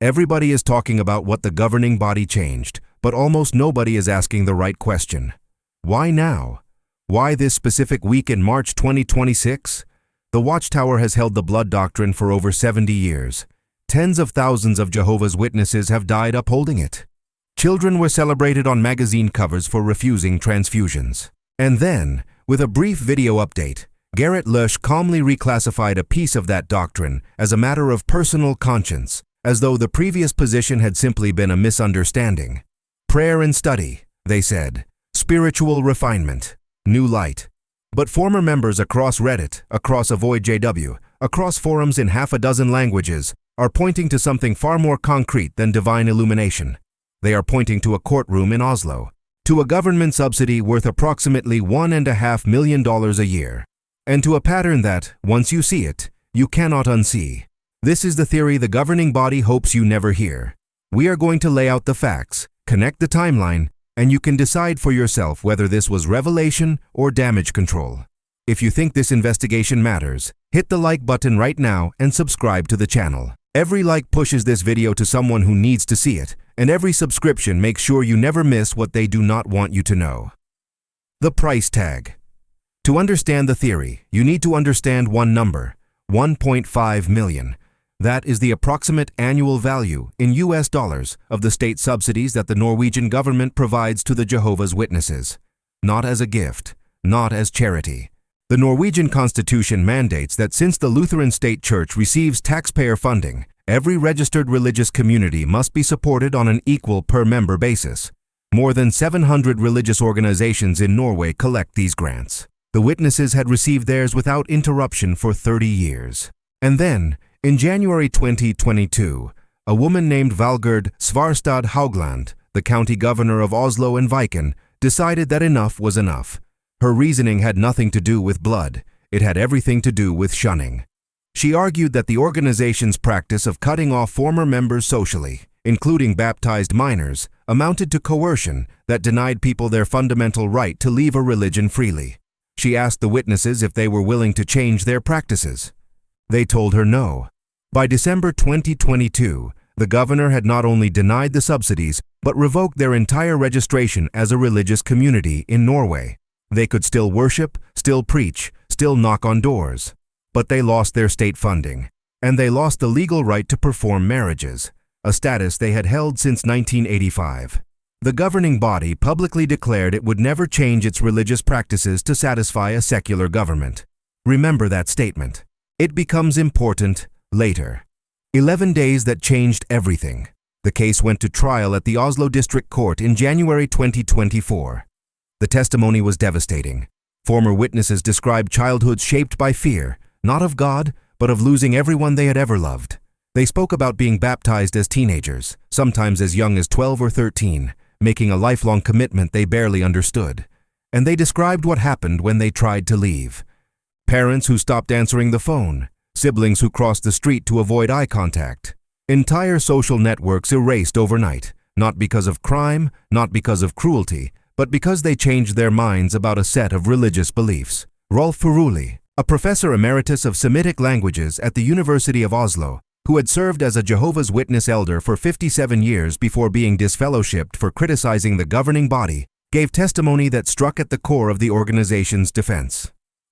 Everybody is talking about what the governing body changed, but almost nobody is asking the right question. Why now? Why this specific week in March 2026? The Watchtower has held the blood doctrine for over 70 years. Tens of thousands of Jehovah's Witnesses have died upholding it. Children were celebrated on magazine covers for refusing transfusions. And then, with a brief video update, Garrett Lush calmly reclassified a piece of that doctrine as a matter of personal conscience, as though the previous position had simply been a misunderstanding. Prayer and study, they said. Spiritual refinement. New light. But former members across Reddit, across Avoid JW, across forums in half a dozen languages, are pointing to something far more concrete than divine illumination. They are pointing to a courtroom in Oslo, to a government subsidy worth approximately $1.5 million a year, and to a pattern that, once you see it, you cannot unsee. This is the theory the governing body hopes you never hear. We are going to lay out the facts, connect the timeline, and you can decide for yourself whether this was revelation or damage control. If you think this investigation matters, hit the like button right now and subscribe to the channel. Every like pushes this video to someone who needs to see it, and every subscription makes sure you never miss what they do not want you to know. The price tag. To understand the theory, you need to understand one number, 1.5 million. That is the approximate annual value in US dollars of the state subsidies that the Norwegian government provides to the Jehovah's Witnesses. Not as a gift, not as charity. The Norwegian constitution mandates that since the Lutheran state church receives taxpayer funding, every registered religious community must be supported on an equal per-member basis. More than 700 religious organizations in Norway collect these grants. The Witnesses had received theirs without interruption for 30 years. And then, in January 2022, a woman named Valgerd Svarstad Haugland, the county governor of Oslo and Viken, decided that enough was enough. Her reasoning had nothing to do with blood. It had everything to do with shunning. She argued that the organization's practice of cutting off former members socially, including baptized minors, amounted to coercion that denied people their fundamental right to leave a religion freely. She asked the Witnesses if they were willing to change their practices. They told her no. By December 2022, the governor had not only denied the subsidies, but revoked their entire registration as a religious community in Norway. They could still worship, still preach, still knock on doors. But they lost their state funding, and they lost the legal right to perform marriages, a status they had held since 1985. The governing body publicly declared it would never change its religious practices to satisfy a secular government. Remember that statement. It becomes important later. 11 days that changed everything. The case went to trial at the Oslo District Court in January 2024. The testimony was devastating. Former witnesses described childhoods shaped by fear, not of God, but of losing everyone they had ever loved. They spoke about being baptized as teenagers, sometimes as young as 12 or 13, making a lifelong commitment they barely understood. And they described what happened when they tried to leave. Parents who stopped answering the phone, siblings who crossed the street to avoid eye contact. Entire social networks erased overnight, not because of crime, not because of cruelty, but because they changed their minds about a set of religious beliefs. Rolf Feruli, a professor emeritus of Semitic languages at the University of Oslo, who had served as a Jehovah's Witness elder for 57 years before being disfellowshipped for criticizing the governing body, gave testimony that struck at the core of the organization's defense.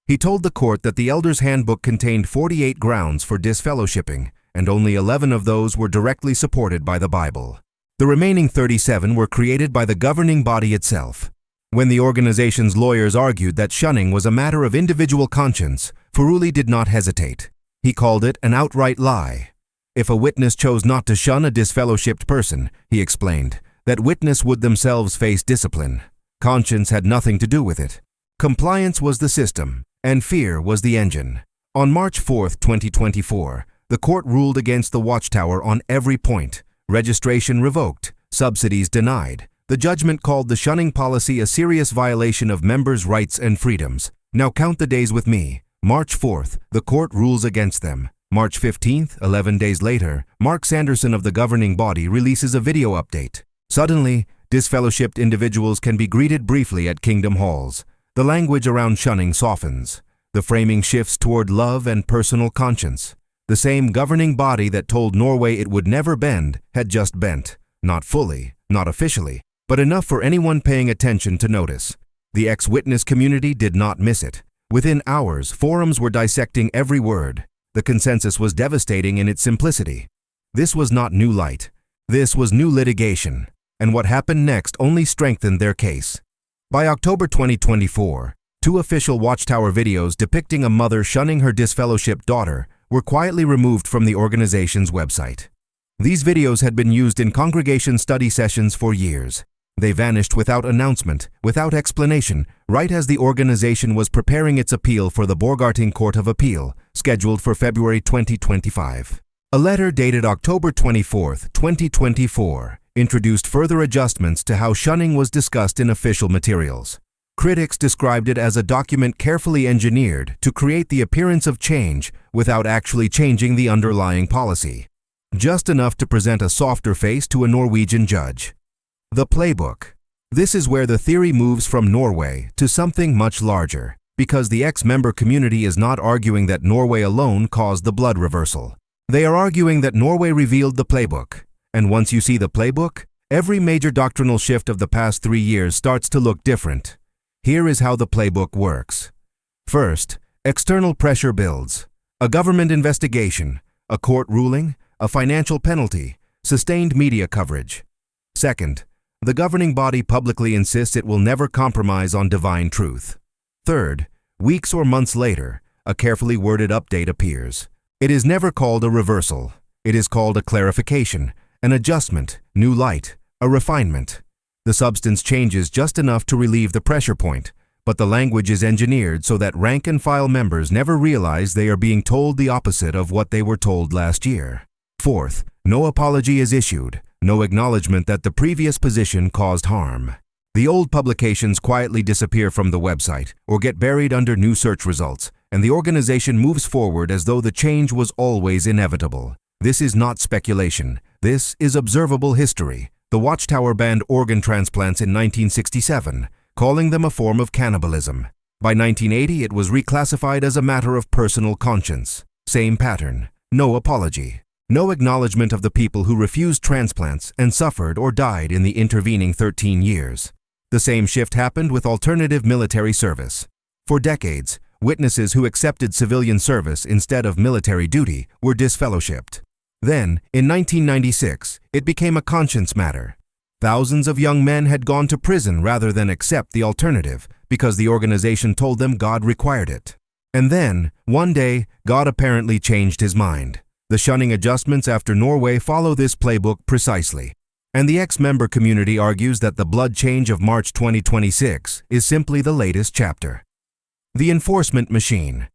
He told the court that the Elder's Handbook contained 48 grounds for disfellowshipping, and only 11 of those were directly supported by the Bible. The remaining 37 were created by the governing body itself. When the organization's lawyers argued that shunning was a matter of individual conscience, Feruli did not hesitate. He called it an outright lie. If a witness chose not to shun a disfellowshipped person, he explained, that witness would themselves face discipline. Conscience had nothing to do with it. Compliance was the system, and fear was the engine. On March 4, 2024, the court ruled against the Watchtower on every point. Registration revoked, subsidies denied. The judgment called the shunning policy a serious violation of members' rights and freedoms. Now count the days with me. March 4th, the court rules against them. March 15th, 11 days later, Mark Sanderson of the governing body releases a video update. Suddenly, disfellowshipped individuals can be greeted briefly at kingdom halls. The language around shunning softens. The framing shifts toward love and personal conscience. The same governing body that told Norway it would never bend had just bent. Not fully, not officially, but enough for anyone paying attention to notice. The ex-witness community did not miss it. Within hours, forums were dissecting every word. The consensus was devastating in its simplicity. This was not new light. This was new litigation. And what happened next only strengthened their case. By October 2024, 2 official Watchtower videos depicting a mother shunning her disfellowshipped daughter were quietly removed from the organization's website. These videos had been used in congregation study sessions for years. They vanished without announcement, without explanation, right as the organization was preparing its appeal for the Borgarting Court of Appeal, scheduled for February 2025. A letter dated October 24, 2024, introduced further adjustments to how shunning was discussed in official materials. Critics described it as a document carefully engineered to create the appearance of change without actually changing the underlying policy. Just enough to present a softer face to a Norwegian judge. The playbook. This is where the theory moves from Norway to something much larger, because the ex-member community is not arguing that Norway alone caused the blood reversal. They are arguing that Norway revealed the playbook. And once you see the playbook, every major doctrinal shift of the past 3 years starts to look different. Here is how the playbook works. First, external pressure builds. A government investigation, a court ruling, a financial penalty, sustained media coverage. Second, the governing body publicly insists it will never compromise on divine truth. Third, weeks or months later, a carefully worded update appears. It is never called a reversal. It is called a clarification, an adjustment, new light, a refinement. The substance changes just enough to relieve the pressure point, but the language is engineered so that rank-and-file members never realize they are being told the opposite of what they were told last year. Fourth, no apology is issued, no acknowledgement that the previous position caused harm. The old publications quietly disappear from the website or get buried under new search results, and the organization moves forward as though the change was always inevitable. This is not speculation. This is observable history. The Watchtower banned organ transplants in 1967, calling them a form of cannibalism. By 1980, it was reclassified as a matter of personal conscience. Same pattern. No apology. No acknowledgement of the people who refused transplants and suffered or died in the intervening 13 years. The same shift happened with alternative military service. For decades, witnesses who accepted civilian service instead of military duty were disfellowshipped. Then, in 1996, it became a conscience matter. Thousands of young men had gone to prison rather than accept the alternative because the organization told them God required it. And then, one day, God apparently changed his mind. The shunning adjustments after Norway follow this playbook precisely. And the ex-member community argues that the blood change of March 2026 is simply the latest chapter. The enforcement machine.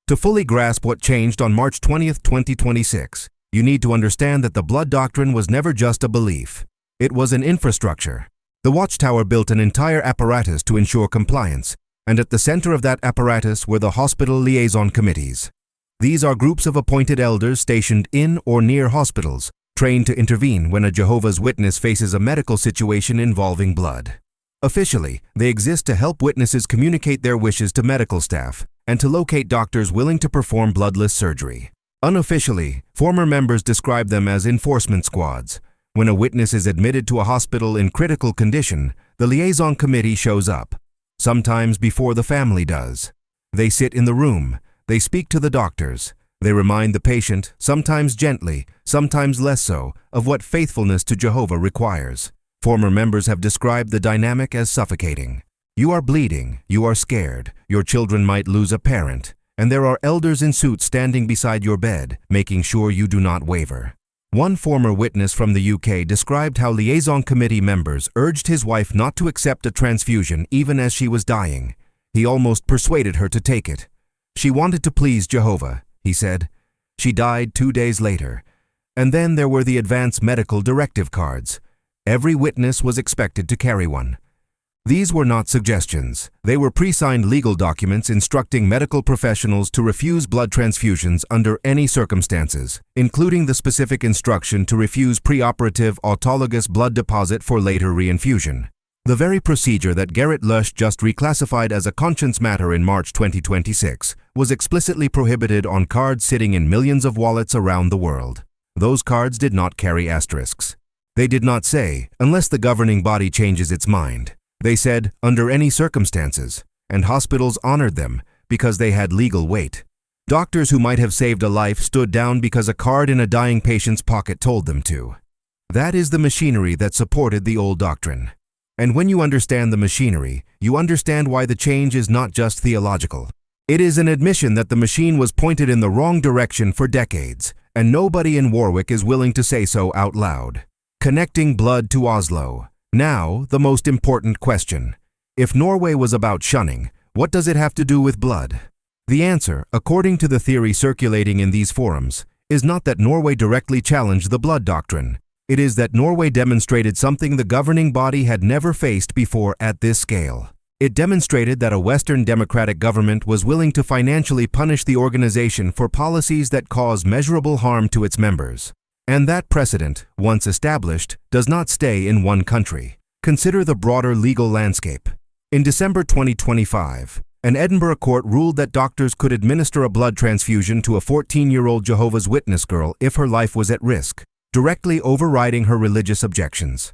To fully grasp what changed on March 20, 2026, you need to understand that the blood doctrine was never just a belief. It was an infrastructure. The Watchtower built an entire apparatus to ensure compliance, and at the center of that apparatus were the hospital liaison committees. These are groups of appointed elders stationed in or near hospitals, trained to intervene when a Jehovah's Witness faces a medical situation involving blood. Officially, they exist to help witnesses communicate their wishes to medical staff and to locate doctors willing to perform bloodless surgery. Unofficially, former members describe them as enforcement squads. When a witness is admitted to a hospital in critical condition, the liaison committee shows up, sometimes before the family does. They sit in the room. They speak to the doctors. They remind the patient, sometimes gently, sometimes less so, of what faithfulness to Jehovah requires. Former members have described the dynamic as suffocating. You are bleeding, you are scared, your children might lose a parent, and there are elders in suits standing beside your bed, making sure you do not waver. One former witness from the UK described how liaison committee members urged his wife not to accept a transfusion even as she was dying. He almost persuaded her to take it. She wanted to please Jehovah, he said. She died 2 days later. And then there were the advance medical directive cards. Every witness was expected to carry one. These were not suggestions. They were pre-signed legal documents instructing medical professionals to refuse blood transfusions under any circumstances, including the specific instruction to refuse preoperative autologous blood deposit for later reinfusion. The very procedure that Gerrit Lusch just reclassified as a conscience matter in March 2026 was explicitly prohibited on cards sitting in millions of wallets around the world. Those cards did not carry asterisks. They did not say, unless the governing body changes its mind. They said, under any circumstances, and hospitals honored them because they had legal weight. Doctors who might have saved a life stood down because a card in a dying patient's pocket told them to. That is the machinery that supported the old doctrine. And when you understand the machinery, you understand why the change is not just theological. It is an admission that the machine was pointed in the wrong direction for decades, and nobody in Warwick is willing to say so out loud. Connecting blood to Oslo. Now, the most important question. If Norway was about shunning, what does it have to do with blood? The answer, according to the theory circulating in these forums, is not that Norway directly challenged the blood doctrine. It is that Norway demonstrated something the governing body had never faced before at this scale. It demonstrated that a Western democratic government was willing to financially punish the organization for policies that cause measurable harm to its members. And that precedent, once established, does not stay in one country. Consider the broader legal landscape. In December 2025, an Edinburgh court ruled that doctors could administer a blood transfusion to a 14-year-old Jehovah's Witness girl if her life was at risk, directly overriding her religious objections.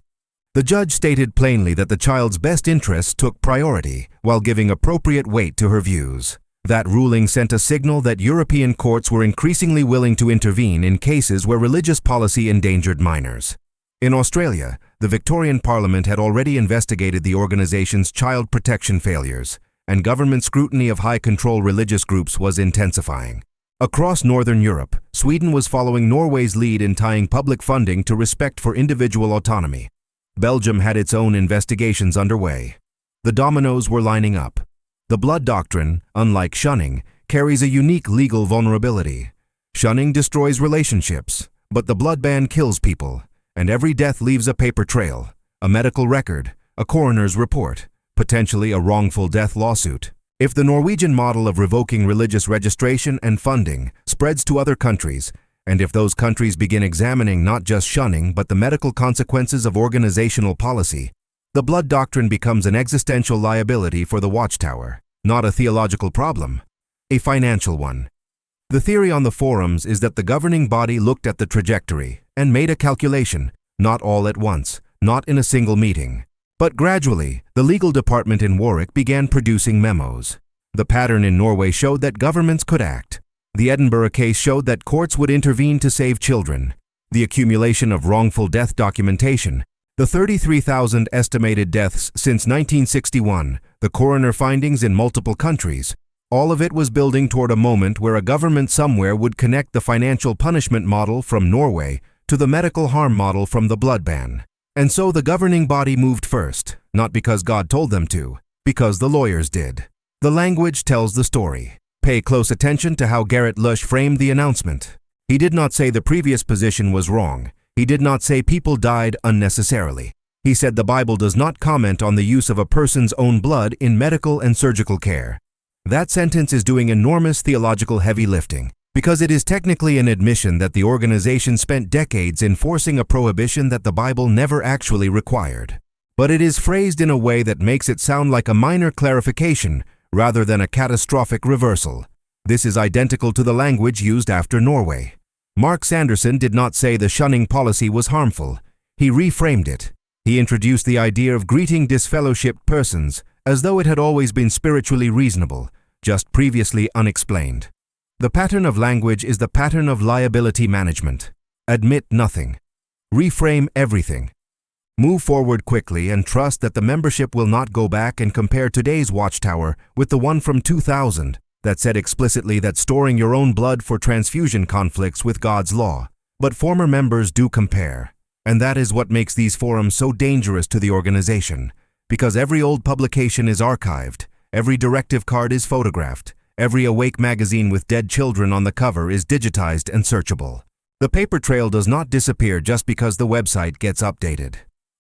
The judge stated plainly that the child's best interests took priority while giving appropriate weight to her views. That ruling sent a signal that European courts were increasingly willing to intervene in cases where religious policy endangered minors. In Australia, the Victorian Parliament had already investigated the organization's child protection failures, and government scrutiny of high-control religious groups was intensifying. Across Northern Europe, Sweden was following Norway's lead in tying public funding to respect for individual autonomy. Belgium had its own investigations underway. The dominoes were lining up. The blood doctrine, unlike shunning, carries a unique legal vulnerability. Shunning destroys relationships, but the blood ban kills people, and every death leaves a paper trail, a medical record, a coroner's report, potentially a wrongful death lawsuit. If the Norwegian model of revoking religious registration and funding spreads to other countries, and if those countries begin examining not just shunning but the medical consequences of organizational policy, the blood doctrine becomes an existential liability for the Watchtower, not a theological problem, a financial one. The theory on the forums is that the governing body looked at the trajectory and made a calculation, not all at once, not in a single meeting. But gradually, the legal department in Warwick began producing memos. The pattern in Norway showed that governments could act. The Edinburgh case showed that courts would intervene to save children. The accumulation of wrongful death documentation, the 33,000 estimated deaths since 1961, the coroner findings in multiple countries, all of it was building toward a moment where a government somewhere would connect the financial punishment model from Norway to the medical harm model from the blood ban. And so the governing body moved first, not because God told them to, because the lawyers did. The language tells the story. Pay close attention to how Gerrit Lusch framed the announcement. He did not say the previous position was wrong. He did not say people died unnecessarily. He said the Bible does not comment on the use of a person's own blood in medical and surgical care. That sentence is doing enormous theological heavy lifting, because it is technically an admission that the organization spent decades enforcing a prohibition that the Bible never actually required. But it is phrased in a way that makes it sound like a minor clarification rather than a catastrophic reversal. This is identical to the language used after Norway. Mark Sanderson did not say the shunning policy was harmful. He reframed it. He introduced the idea of greeting disfellowshipped persons as though it had always been spiritually reasonable, just previously unexplained. The pattern of language is the pattern of liability management. Admit nothing. Reframe everything. Move forward quickly and trust that the membership will not go back and compare today's Watchtower with the one from 2000 that said explicitly that storing your own blood for transfusion conflicts with God's law. But former members do compare. And that is what makes these forums so dangerous to the organization. Because every old publication is archived, every directive card is photographed, every Awake magazine with dead children on the cover is digitized and searchable. The paper trail does not disappear just because the website gets updated.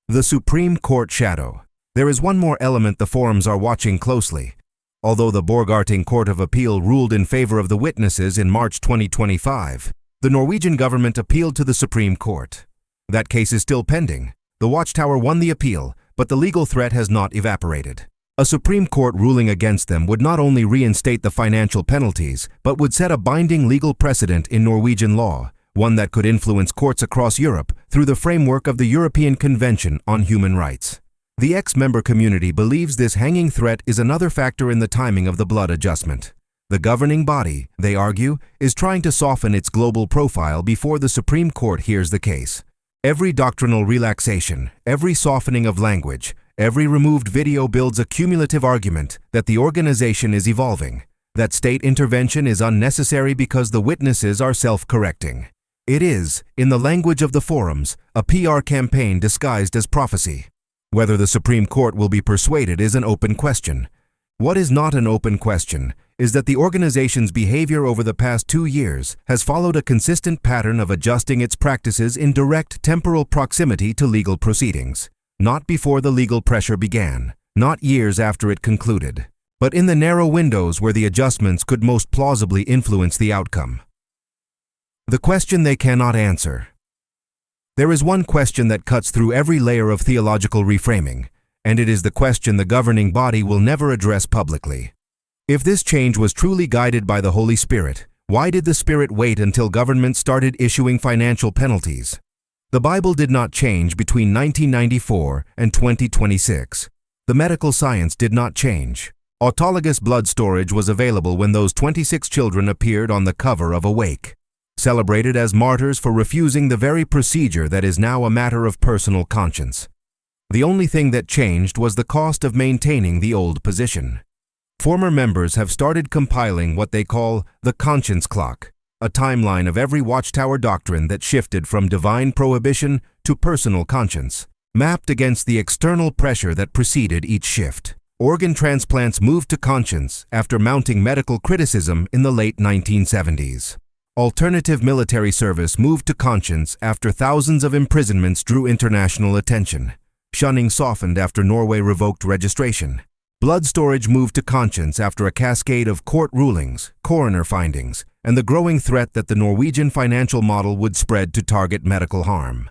The Supreme Court shadow. There is one more element the forums are watching closely. Although the Borgarting Court of Appeal ruled in favor of the witnesses in March 2025, the Norwegian government appealed to the Supreme Court. That case is still pending. The Watchtower won the appeal, but the legal threat has not evaporated. A Supreme Court ruling against them would not only reinstate the financial penalties, but would set a binding legal precedent in Norwegian law, one that could influence courts across Europe through the framework of the European Convention on Human Rights. The ex-member community believes this hanging threat is another factor in the timing of the blood adjustment. The governing body, they argue, is trying to soften its global profile before the Supreme Court hears the case. Every doctrinal relaxation, every softening of language, every removed video builds a cumulative argument that the organization is evolving, that state intervention is unnecessary because the witnesses are self-correcting. It is, in the language of the forums, a PR campaign disguised as prophecy. Whether the Supreme Court will be persuaded is an open question. What is not an open question is that the organization's behavior over the past 2 years has followed a consistent pattern of adjusting its practices in direct temporal proximity to legal proceedings. Not before the legal pressure began, not years after it concluded, but in the narrow windows where the adjustments could most plausibly influence the outcome. The question they cannot answer. There is one question that cuts through every layer of theological reframing, and it is the question the governing body will never address publicly. If this change was truly guided by the Holy Spirit, why did the Spirit wait until government started issuing financial penalties? The Bible did not change between 1994 and 2026. The medical science did not change. Autologous blood storage was available when those 26 children appeared on the cover of Awake, celebrated as martyrs for refusing the very procedure that is now a matter of personal conscience. The only thing that changed was the cost of maintaining the old position. Former members have started compiling what they call the conscience clock, a timeline of every Watchtower doctrine that shifted from divine prohibition to personal conscience, mapped against the external pressure that preceded each shift. Organ transplants moved to conscience after mounting medical criticism in the late 1970s. Alternative military service moved to conscience after thousands of imprisonments drew international attention. Shunning softened after Norway revoked registration. Blood storage moved to conscience after a cascade of court rulings, coroner findings, and the growing threat that the Norwegian financial model would spread to target medical harm.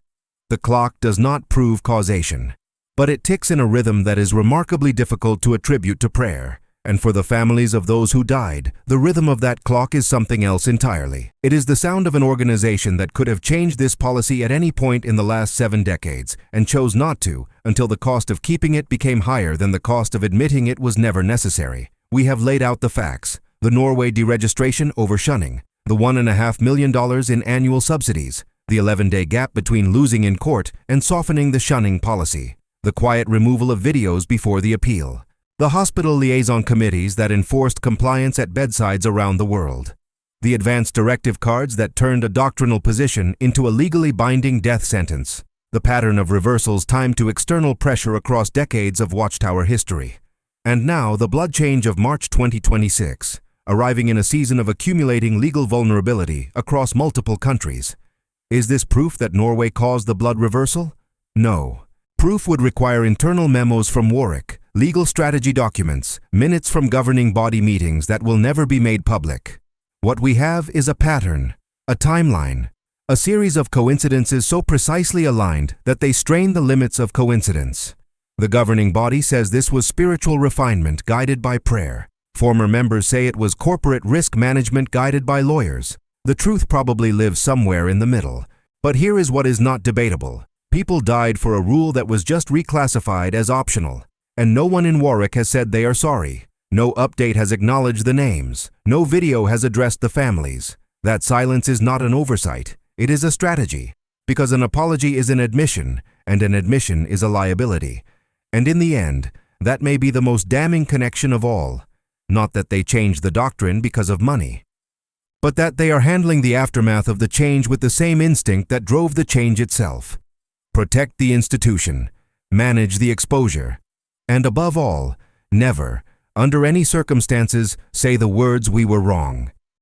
The clock does not prove causation, but it ticks in a rhythm that is remarkably difficult to attribute to prayer. And for the families of those who died, the rhythm of that clock is something else entirely. It is the sound of an organization that could have changed this policy at any point in the last 7 decades and chose not to until the cost of keeping it became higher than the cost of admitting it was never necessary. We have laid out the facts: the Norway deregistration over shunning, the $1.5 million in annual subsidies, the 11-day gap between losing in court and softening the shunning policy, the quiet removal of videos before the appeal, the hospital liaison committees that enforced compliance at bedsides around the world, the advanced directive cards that turned a doctrinal position into a legally binding death sentence, the pattern of reversals timed to external pressure across decades of Watchtower history, and now the blood change of March 2026, arriving in a season of accumulating legal vulnerability across multiple countries. Is this proof that Norway caused the blood reversal? No. Proof would require internal memos from Warwick, legal strategy documents, minutes from governing body meetings that will never be made public. What we have is a pattern, a timeline, a series of coincidences so precisely aligned that they strain the limits of coincidence. The governing body says this was spiritual refinement guided by prayer. Former members say it was corporate risk management guided by lawyers. The truth probably lives somewhere in the middle. But here is what is not debatable. People died for a rule that was just reclassified as optional. And no one in Warwick has said they are sorry. No update has acknowledged the names. No video has addressed the families. That silence is not an oversight. It is a strategy. Because an apology is an admission, and an admission is a liability. And in the end, that may be the most damning connection of all. Not that they changed the doctrine because of money, but that they are handling the aftermath of the change with the same instinct that drove the change itself. Protect the institution. Manage the exposure. And above all, never, under any circumstances, say the words "we were wrong."